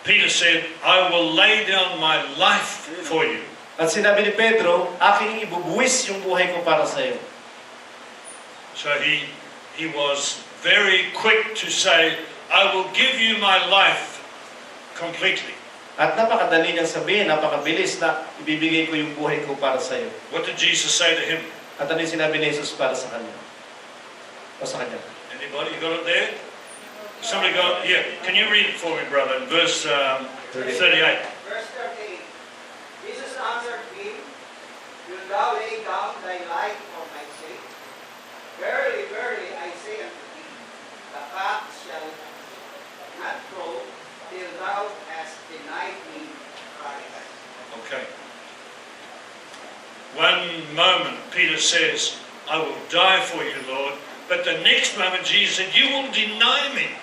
Peter said, I will lay down my life for you. At sinabi ni Pedro, aking ibubuwis yung buhay ko para sa iyo. So he was very quick to say, I will give you my life completely. At napakadali niyang sabihin, napakabilis na ibibigay ko yung buhay ko para sa iyo. What did Jesus say to him? At ano yung sinabi ni Jesus para sa kanya? O sa kanya? Anybody? You got it there? Somebody got it? Yeah. Can you read it for me, brother? In verse 38. Verse 38. Jesus answered him, Wilt thou lay down thy life for my sake? Verily, verily, I say unto thee, the cock shall not crow till thou hast denied me thrice. Okay. One moment, Peter says, I will die for you, Lord. But the next moment, Jesus said, you will deny me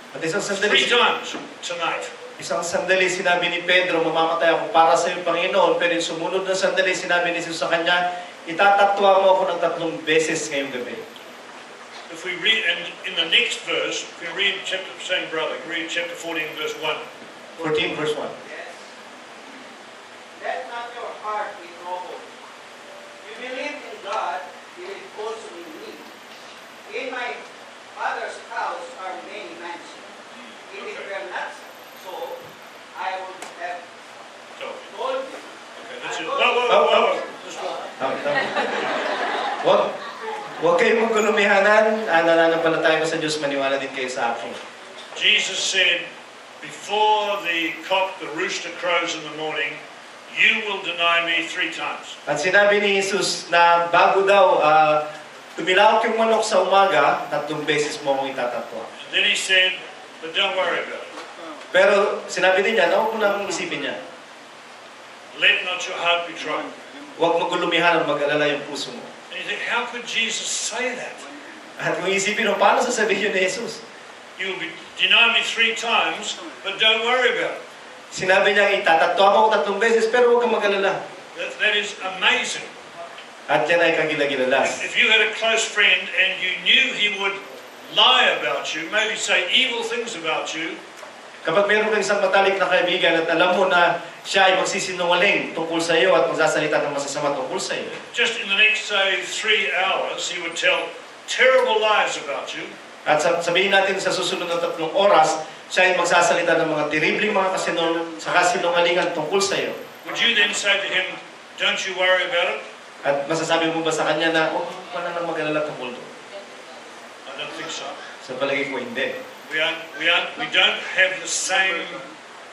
At isang sandali, 3 times tonight. isang sandali sinabi ni Pedro, mamamatay ako para sa iyo, Panginoon. Pero yung sumunod na sandali, sinabi ni Jesus sa kanya, itatatwa mo ako ng 3 beses ngayong gabi. If we read, and in the next verse, if we read chapter, same brother, read chapter 14, verse 1. 14 verse 1. Yes. Let not your heart be troubled. You believe in God, believe also in me. In my Father's house are many mansions. If it were not so, I would have told you. Okay, that's it. Whoa. Just one. Huwag kayong magulumihanan, nananampalataya ko sa Diyos, maniwala din kayo sa akin. Jesus said, before the rooster crows in the morning, you will deny me 3 times. At sinabi ni Jesus na bago daw tumilawak yung manok sa umaga, 3 beses mo akong itatatwa. And then he said, but don't worry about it. Pero sinabi din niya, huwag mo nang isipin niya. Let not your heart be troubled. Huwag magulumihan at mag-alala yung puso mo. And you think, how could Jesus say that? At kung isipin mo, paano sasabihin yun ni Jesus? You will deny me 3 times, but don't worry about it. Sinabi niya, itatatwa mo ako 3 beses, pero huwag kang mag-alala. That is amazing. At yan ay kagilagilalas. If you had a close friend and you knew he would lie about you, maybe say evil things about you, Kapag meron kang isang matalik na kaibigan at alam mo na siya ay magsisinungaling tungkol sa iyo at magsasalita ng masasama tungkol sa iyo, just in the next, say, 3 hours, he would tell terrible lies about you. at sabihin natin sa susunod na 3 oras, siya ay magsasalita ng mga terribling mga kasinungalingan tungkol sa iyo. Would you then say to him, don't you worry about it? At masasabi mo ba sa kanya na, huwag ka na lang mag-alala tungkol doon? I don't think so. Sa palagay ko, hindi. We don't have the same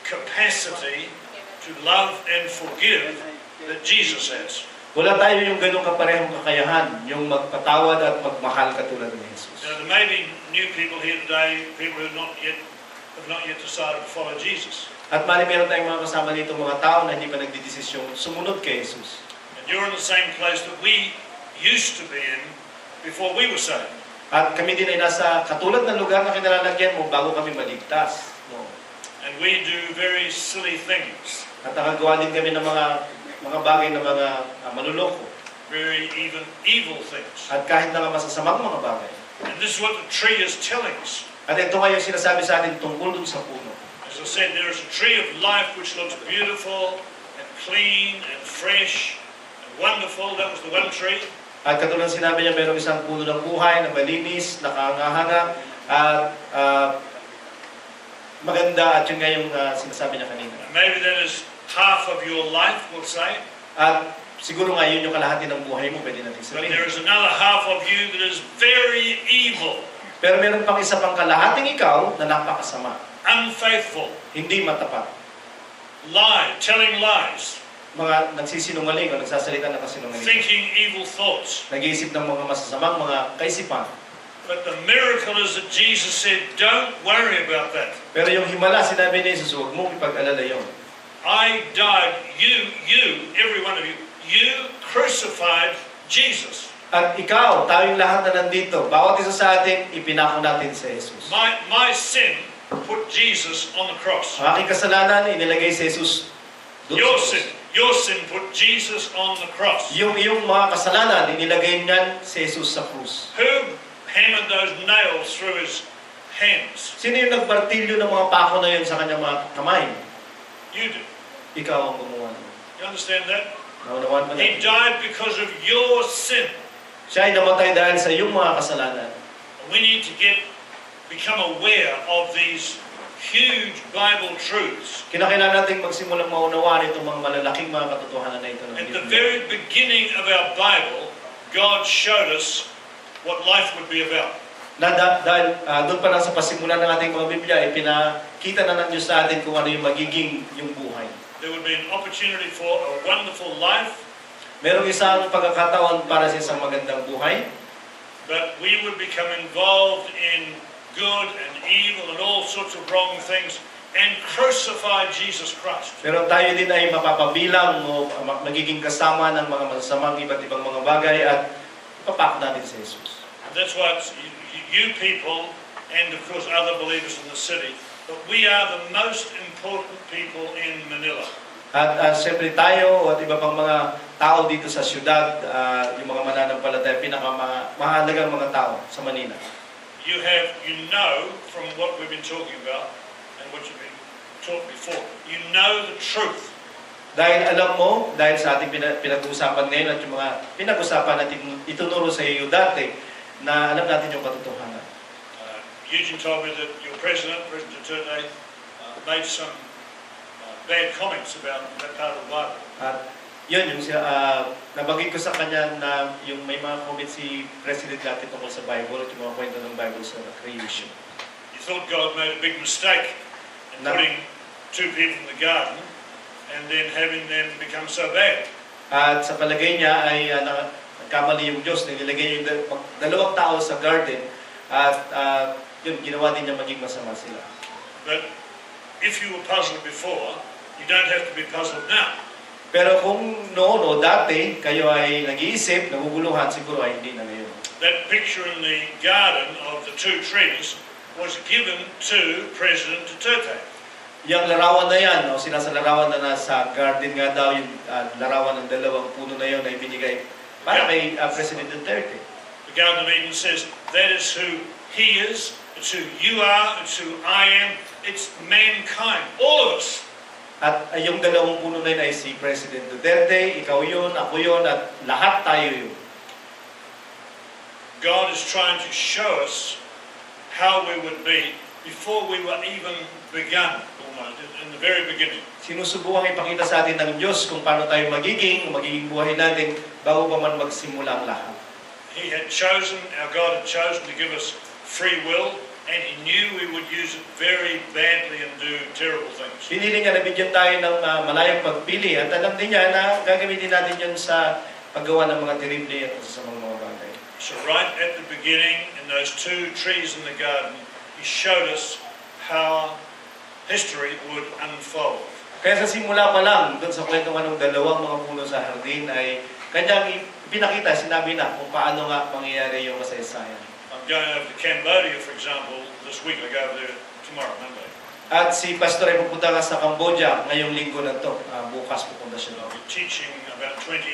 capacity to love and forgive that Jesus has. Wala tayo yung ganong kaparehong kakayahan, yung magpatawad at magmahal katulad ni Jesus. Now, there may be new people here today, people who have not yet decided to follow Jesus. At meron tayong mga kasama dito, mga tao na hindi pa nagdidesisyon sumunod kay Jesus. And you're in the same place that we used to be in before we were saved. At kami din ay nasa katulad ng lugar na kinalalagyan mo bago kami maligtas. No? And we do very silly things. At nakagawa din kami ng mga bagay na mga maluloko. Very even evil things. At kahit na masasamang mga bagay. And this is what the tree is telling us. At ito nga yung sinasabi sa atin tungkol dun sa puno. As I said, there is a tree of life which looks beautiful and clean and fresh and wonderful. That was the one tree. At katulad sinabi niya, mayroong isang puno ng buhay na malinis, nakangahanga, at maganda, at yun nga yung sinasabi niya kanina. Maybe that is half of your life, we'll say. At siguro nga yun yung kalahati ng buhay mo, pwede natin But sabihin. there is another half of you that is very evil, Pero meron pang isa pang kalahating ikaw na napakasama. unfaithful, Hindi matapat. telling lies, Mga nagsisinungaling o nagsasalita ng kasinungaling. thinking evil thoughts. Nag-iisip ng mga masasamang mga kaisipan. But the miracle is that Jesus said, don't worry about that. Pero yung himala, sinabi ni Jesus, huwag mong ipag-alala yun. I died, you, every one of you crucified Jesus. At ikaw, tayong lahat na nandito, bawat isa sa atin, ipinako natin sa Jesus. My sin put Jesus on the cross. Ang aking kasalanan, inilagay sa Jesus. Your sin put Jesus on the cross. Yung iyong mga kasalanan, inilagay niyan sa Jesus sa krus. Who hammered those nails through his hands. Sino yung nagmartilyo ng mga pako na yun sa kanyang mga kamay? You do. Ikaw ang gumawa nun. You understand that? Naunawaan mo He na? died because of your sin. Siya ay namatay dahil sa iyong mga kasalanan. We need to become aware of these huge Bible truths. Kinakailangan nating magsimulang maunawaan itong mga malalaking mga katotohanan na ito. At the very beginning of our Bible, God showed us what life would be about. Dahil doon pa lang sa pasimulan ng ating mga Biblia, ay pinakita na ng Diyos sa atin kung ano yung magiging yung buhay. There would be an opportunity for a wonderful life, Merong isang pagkakataon para sa isang magandang buhay, but we would become involved in good and evil and all sorts of wrong things and crucify Jesus Christ. pero tayo din ay mapapabilang o magiging kasama ng mga masasamang iba't ibang mga bagay at ipapak natin sa Jesus. And that's why it's you people and of course other believers in the city, but we are the most important people in Manila. At siyempre tayo at iba pang mga tao dito sa syudad, yung mga mananampalataya, pinakamahalagang mga tao sa Manila. You know from what we've been talking about and what you've been taught before, you know the truth. Dahil alam mo, dahil sa ating pinag-uusapan ngayon at yung mga pinag-usapan natin itunuro sa iyo dati, na alam natin yung katotohanan. Eugene told me that your President Duterte, made some bad comments about that part of the Bible. At yun, yung nabanggit ko sa kanya na yung may mga comments si President dati tungkol sa Bible at yung mga kwento ng Bible sa creation. You thought God made a big mistake in putting two people in the garden and then having them become so bad. At sa palagay niya ay nagkamali yung Diyos, nilagay yung dalawang tao sa garden at yun, ginawa din niya maging masama sila. But if you were puzzled before, you don't have to be puzzled now. Pero kung noon o dati, kayo ay nag-iisip, naguguluhan, siguro ay hindi na ngayon. That picture in the garden of the two trees was given to President Duterte. Yung larawan na yan, o sinasalarawan na nasa garden nga daw, yung larawan ng dalawang puno na yun ay binigay para kay President Duterte. The Garden of Eden says that is who he is, it's who you are, it's who I am, it's mankind, all of us. At yung dalawang puno na yun ay si President Duterte, ikaw yun, ako yun, at lahat tayo yun. God is trying to show us how we would be before we were even begun, almost, in the very beginning. Sinusubukan ipakita sa atin ng Diyos kung paano tayo magiging buhay natin bago pa man magsimula ang lahat. He had chosen, our God had chosen to give us free will, and He knew we would use it very badly and do terrible things. Pinili niya na bigyan tayo ng malayang pagpili at alam din niya na gagamitin natin yun sa paggawa ng mga terrible at masasamang mga bagay. So right at the beginning, in those two trees in the garden, He showed us how history would unfold. Kaya sa simula pa lang, doon sa kwentuhan ng dalawang mga puno sa hardin ay kanyang pinakita, sinabi na kung paano nga mangyayari yung kasaysayan. I'm going over to Cambodia, for example, this week. I go over there tomorrow, Monday. At si Pastor ay pupunta nga sa Cambodia ngayong linggo na to. Bukas pupunta siya I'll doon. be teaching about 20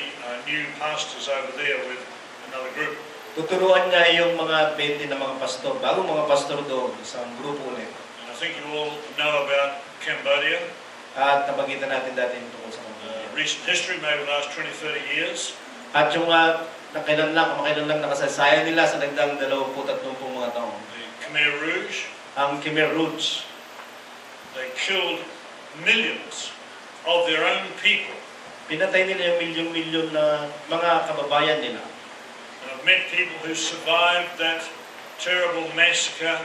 new pastors over there with another group. Tuturuan niya yung mga 20 na mga pastor, bagong mga pastor doon, isang grupo ulit. And I think you all know about Cambodia. At nabagitan natin dati yung tungkol sa Cambodia. Recent history, maybe the last 20, 30 years. At yung kamakailan lang nakasaysayan nila sa nagdang 20-30 mga taon. The Khmer Rouge, Ang Khmer Rouge, they killed millions of their own people. pinatay nila yung milyon-milyon na mga kababayan nila. And I've met people who survived that terrible massacre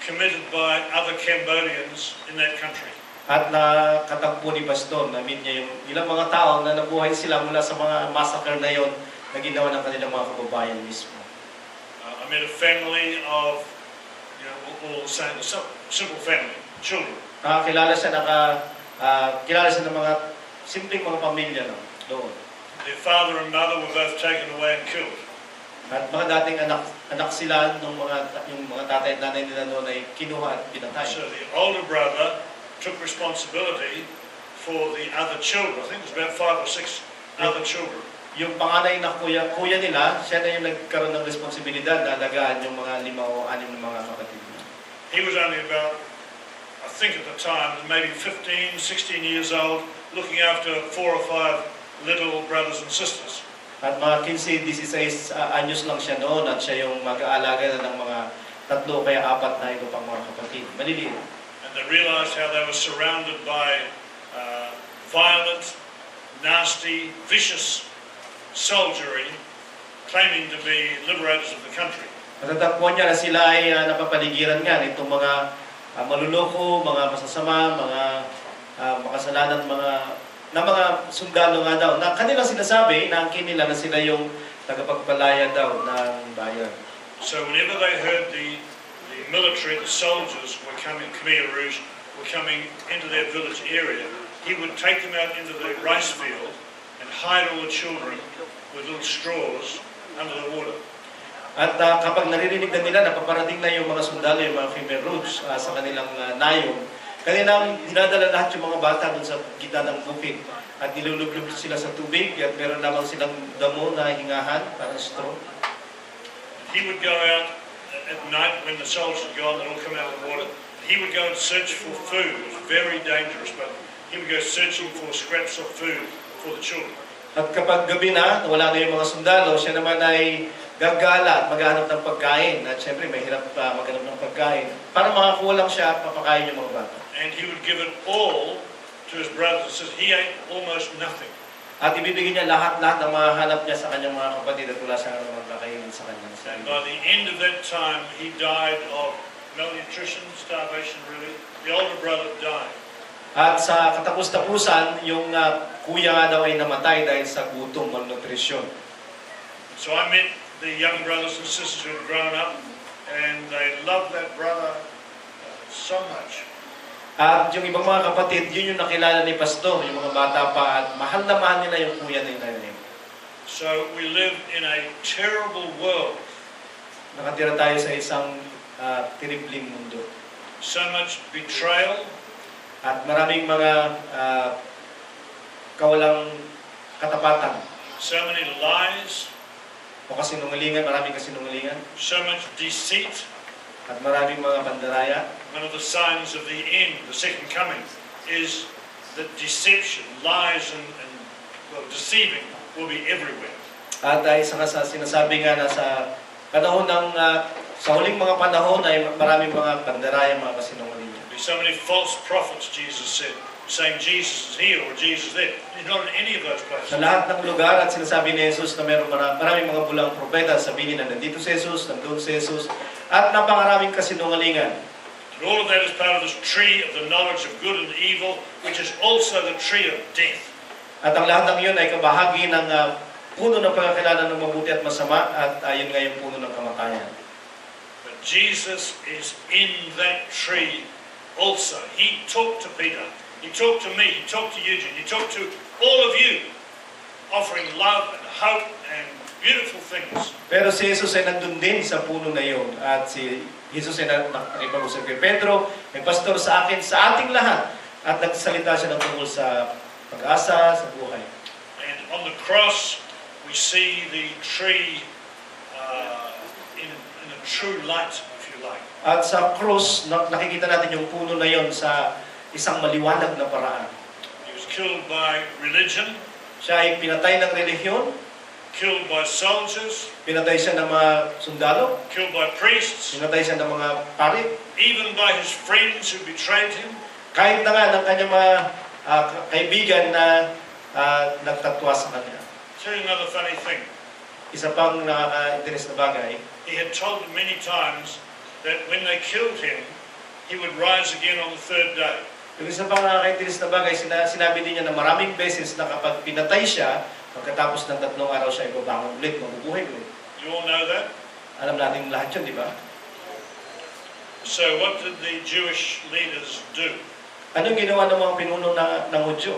committed by other Cambodians in that country. At nakatagpo ni Pastor, na-meet niya yung ilang mga tao na nabuhay sila mula sa mga massacre na yon na ginawa ng kanilang mga kababayan mismo. I met a family of, all saying a simple family, children. Kilala siya ng mga simpleng mga pamilya doon. Their father and mother were both taken away and killed. At mga dating anak sila yung mga tatay at nanay nila noon ay kinuha at pinatay. So the older brother took responsibility for the other children. I think it was about 5 or 6 other children. Yung panganay na kuya nila, siya na yung nagkaroon ng responsibilidad na alagaan yung mga 5 o 6 na mga kapatid niya. He was only about, I think at the time, maybe 15, 16 years old, looking after 4 or 5 little brothers and sisters. At mga 15, 16 anyos lang siya noon at siya yung mag-aalaga na ng mga 3 o kaya 4 na iba pang mga kapatid. Maliliit. And they realized how they were surrounded by violent, nasty, vicious soldiery claiming to be liberators of the country. Natatagpuan niya na sila ay napapaligiran nga nitong mga maluloko, mga masasama, mga makasalanan, mga sundalo nga daw, na kanilang sinasabi na angkin nila na sila yung tagapagpalaya daw ng bayan. So whenever they heard the military, the soldiers were coming, Khmer Rouge, were coming into their village area, he would take them out into the rice field and hide all the children with little straws under the water. At kapag naririnig na nila, napaparating na yung mga sundalo, yung mga Khmer Rouge sa kanilang nayong, kanilang dinadala lahat yung mga bata doon sa gitna ng bukid. At nilulublog sila sa tubig at meron lamang silang damo na hingahan, parang straw. He would go out at night when the soldiers had gone, they'd all come out of the water. He would go and search for food. It was very dangerous, but he would go searching for scraps of food for the children. At kapag gabi na, wala na yung mga sundalo, siya naman ay gagala at maghanap ng pagkain. At syempre, mahirap maghanap ng pagkain. Para makakuha lang siya at mapakain yung mga bata. And he would give it all to his brothers and sisters. He ate almost nothing. At ibibigay niya lahat-lahat ng mga hanap niya sa kanyang mga kapatid at wala siyang magkakainin sa kanyang And sarili. by the end of that time, he died of malnutrition, starvation really. The older brother died. At sa katapus-tapusan, yung kuya nga daw ay namatay dahil sa gutom, malnutrisyon. So I met the young brothers and sisters who had grown up, and they loved that brother so much. At yung ibang mga kapatid, yun yung nakilala ni Pastor, yung mga bata pa, at mahal na mahal nila yung kuya nila. So we live in a terrible world. Nakatira tayo sa isang terribling mundo. So much betrayal, At maraming mga kawalang katapatan. so many lies, O kasinungalingan, maraming kasinungalingan. so much deceit. At maraming mga pandaraya. One of the signs of the end, the second coming, is that deception, lies, and deceiving will be everywhere. At isa nga sa sinasabi nga na sa panahon ng, sa huling mga panahon ay maraming mga pandaraya, mga kasinungalingan. There'll be so many false prophets, Jesus said, saying Jesus is here or Jesus there. He's not in any of those places. Sa lahat ng lugar at sinasabi ni Jesus na maraming mga bulang propeta, sabihin na nandito si Jesus, nandun si Jesus, at napakaraming kasinungalingan. And all of that is part of this tree of the knowledge of good and evil, which is also the tree of death. At ang lahat ng yun ay kabahagi ng puno ng pagkakilala ng mabuti at masama at yun nga yung puno ng kamatayan. But Jesus is in that tree also. He talked to Peter. He talked to me. He talked to Eugene. He talked to all of you, offering love and hope and beautiful things. Pero si Jesus ay nandun din sa puno na yun. At si Jesus ay nakipag-usap kay Pedro, may pastor sa akin, sa ating lahat. At nagsalita siya ng tungkol sa pag-asa, sa buhay. And on the cross, we see the tree in a true light, if you like. At sa cross, nakikita natin yung puno na yun sa isang maliwanag na paraan. He was killed by religion, Siya ay pinatay ng relihiyon, killed by soldiers, pinatay siya ng mga sundalo, killed by priests, pinatay siya ng mga pari, even by his friends who betrayed him. kahit na nga ng kanyang mga kaibigan na nagtatwa sa kanya. Tell you another funny thing. Isa pang nakaka-interes na bagay, He had told them many times that when they killed him, he would rise again on the third day. yung isa pang nakaka-interes na bagay, sinabi din niya na maraming beses na kapag pinatay siya, pagkatapos ng 3 araw siya ibabangon ulit, mabubuhay ulit. You all know that? Alam natin lahat yun, di ba? So what did the Jewish leaders do? Anong ginawa ng mga pinuno ng Hudyo?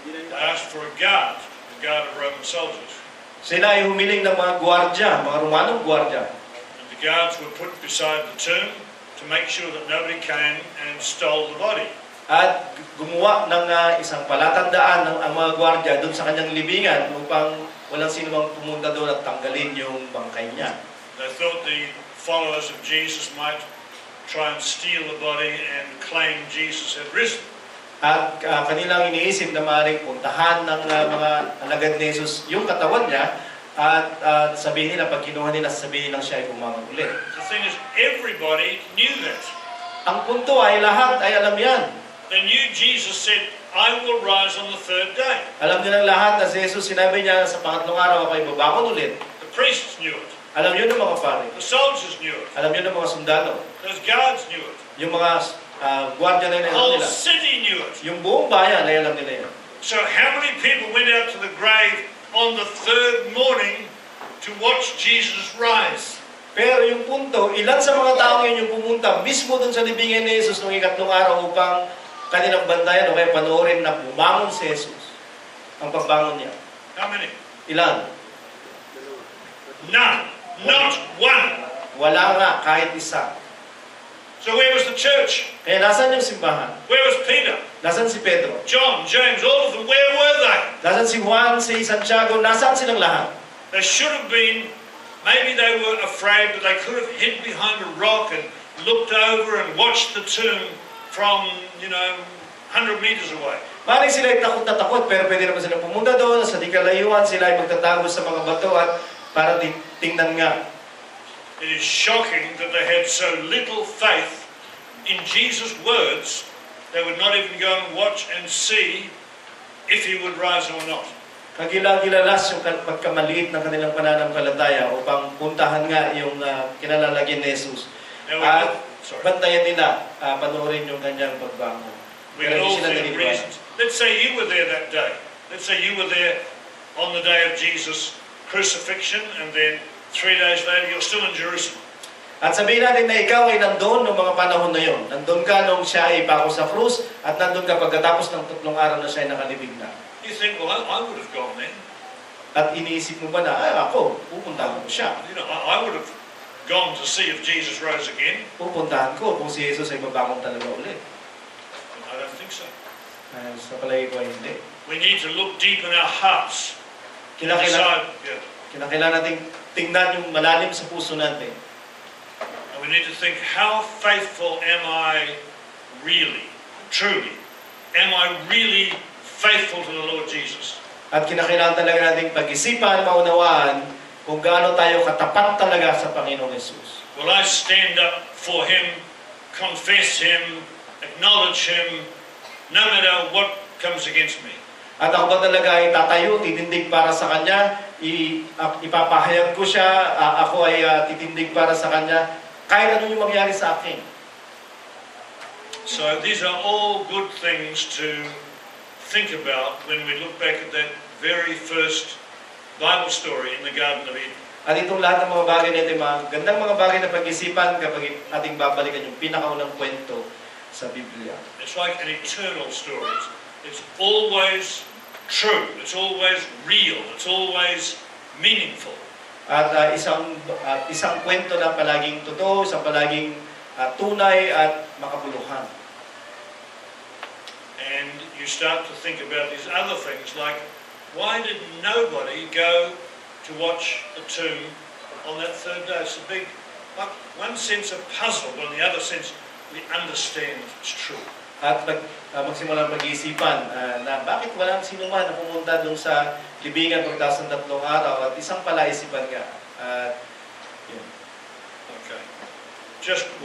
They asked for a guard of Roman soldiers. Sila ay humiling ng mga gwardya, mga Romanong gwardya. And the guards were put beside the tomb to make sure that nobody came and stole the body. At gumawa ng isang palatandaan ng ang mga gwardya doon sa kanyang libingan upang walang sino mang pumunta doon at tanggalin yung bangkay niya. They thought the followers of Jesus might try and steal the body and claim Jesus had risen. At kanilang iniisip na maaaring puntahan ng mga alagad ni Jesus yung katawan niya at sabihin nila, pag kinuha nila, sabihin lang siya ay bumangon ulit. The thing is, everybody knew that. Ang punto ay lahat ay alam yan. They knew Jesus said, I will rise on the third day. Alam nilang lahat na si Jesus sinabi niya sa pangatlong araw ako ay babangon ulit. The priests knew it. Alam yun ng mga pare. The soldiers knew it. Alam yun ng mga sundalo. Those guards knew it. Yung mga gwardiya na The alam whole nila. city knew it. Yung buong bayan ay alam nila yan. So how many people went out to the grave on the third morning to watch Jesus rise? Pero yung punto, ilan sa mga tao ngayon yung pumunta mismo dun sa libingan ni Jesus noong ikatlong araw upang kanilang bantayan o kaya panoorin na bumangon si Jesus. Ang pagbangon niya. How many? Ilan? None. Not one. Wala nga, kahit isa. So where was the church? Kaya nasan yung simbahan? Where was Peter? Nasan si Pedro? John, James, all of them, where were they? Nasan si Juan, si Santiago? Nasaan silang lahat? They should have been, maybe they were afraid, but they could have hid behind a rock and looked over and watched the tomb from, 100 meters away. Maring sila ay takot na takot, pero pwede naman silang pumunta doon, sa di kalayuan, sila ay magtatago sa mga bato at para tingnan nga. It is shocking that they had so little faith in Jesus' words, they would not even go and watch and see if he would rise or not. Kagila-gilalas yung pagkamaliit ng kanilang pananampalataya upang puntahan nga yung kinalalagyan ni Jesus. At bantayan nila, panoorin yung kanyang pagbangon. We can all think reasons. Let's say you were there that day. Let's say you were there on the day of Jesus' crucifixion, and then 3 days later you're still in Jerusalem. At sabihin natin na ikaw ay nandun noong mga panahon na yon. Nandun ka nung siya ay pako sa krus at nandun ka pagkatapos ng 3 araw na siya ay nakalibing na. You think, well, I would have gone then. At iniisip mo ba na, ako, pupuntahan ko siya. I would have gone to see if Jesus rose again. Pupuntahan ko kung si Jesus ay babangon talaga ulit. I don't think so. Sa palagi ko ay hindi. We need to look deep in our hearts. Kinakailangan nating tingnan yung malalim sa puso natin. And we need to think, how faithful am I really, truly? Am I really faithful to the Lord Jesus? At kinakailangan talaga nating pag-isipan, maunawaan kung gaano tayo katapat talaga sa Panginoong Jesus. Will I stand up for Him, confess Him, acknowledge Him, no matter what comes against me? At ako ba talaga ay tatayo, titindig para sa Kanya, ipapahayag ko siya, ako ay titindig para sa Kanya, kahit ano yung mangyari sa akin. So these are all good things to think about when we look back at that very first Bible story in the Garden of Eden. At itong lahat ng mga bagay na ito, mga gandang mga bagay na pag-isipan kapag ating babalikan yung pinakaunang kwento sa Biblia. It's like an eternal story. It's always true. It's always real. It's always meaningful. At isang kwento na palaging totoo, isang palaging tunay at makabuluhan. And you start to think about these other things like, why did nobody go to watch the tomb on that third day? It's a big, one sense of puzzle, but in the other sense, we understand it's true. At magsimula pag-iisipan na bakit walang sino man na pumunta doon sa libingan pagkatapos ng 3 araw at isang palaisipan nga. Yun. Okay.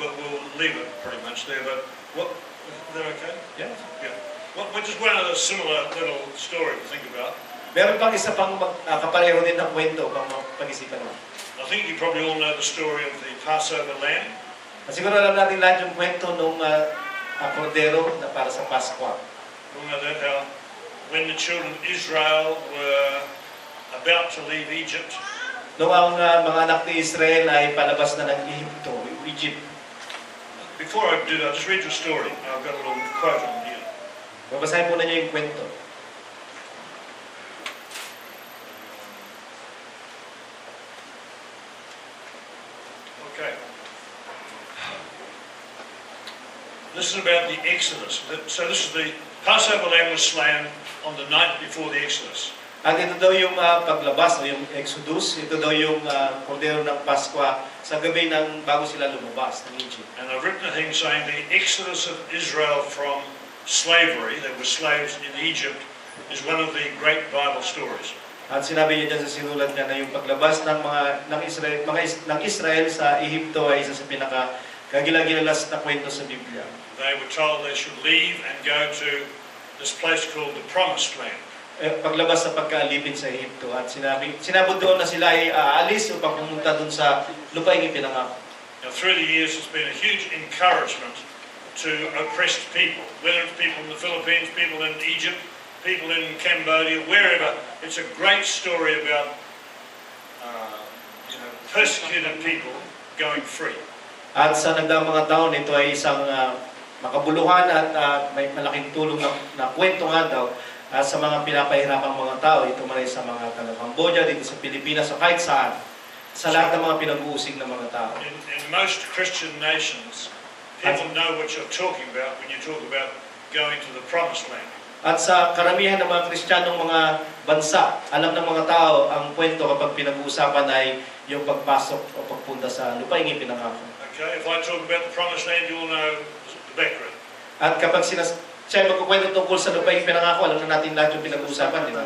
We'll leave it pretty much there, but is that okay? Yeah. Yeah. Well, just one other similar little story to think about. Meron pang isa pang kapareho din ng kwento pang pag-isipan mo. I think you probably all know the story of the Passover lamb. Siguro alam natin lahat yung kwento nung kordero na para sa Paskwa. You know that how when the children of Israel were about to leave Egypt, Noong ang mga anak ni Israel ay palabas na ng Egypt. Before I do that, I'll just read you a story. I've got a little quote on here. Babasahin muna niyo yung kwento. Okay. This is about the Exodus. So this is the Passover lamb was slain on the night before the Exodus. At ito daw yung paglabas, o yung Exodus, ito daw yung kordero ng Pasko sa gabi ng bago sila lumabas ng Egypt. And I've written a thing saying the exodus of Israel from slavery, they were slaves in Egypt, is one of the great Bible stories. At sinabi niya dyan sa sinulat niya na yung paglabas ng Israel sa Ehipto ay isa sa pinaka-kagilagilas na kwento sa Biblia. They were told they should leave and go to this place called the Promised Land. Paglabas sa pagkaalipin sa Ehipto at sinabot doon na sila ay aalis upang pumunta doon sa lupaing ipinangako. Now through the years it's been a huge encouragement to oppressed people, whether it's people in the Philippines, people in Egypt, people in Cambodia, wherever. It's a great story about persecuted people going free. At sa nagdaang mga taon, ito ay isang makabuluhan at may malaking tulong na kwento nga daw sa mga pinapahirapang mga tao. Ito man ay sa mga taga-Cambodia, dito sa Pilipinas, o kahit saan. Sa lahat ng mga pinag-uusig ng mga tao. In most Christian nations, people know what you're talking about when you talk about going to the Promised Land. At sa karamihan ng mga Kristiyanong mga bansa, alam ng mga tao ang kwento kapag pinag-uusapan ay yung pagpasok o pagpunta sa lupaing ipinangako. Okay, if I talk about the Promised Land, you will know the background. At kapag siya magkukwento tungkol sa lupaing ipinangako, alam na natin lahat yung pinag-uusapan, di ba?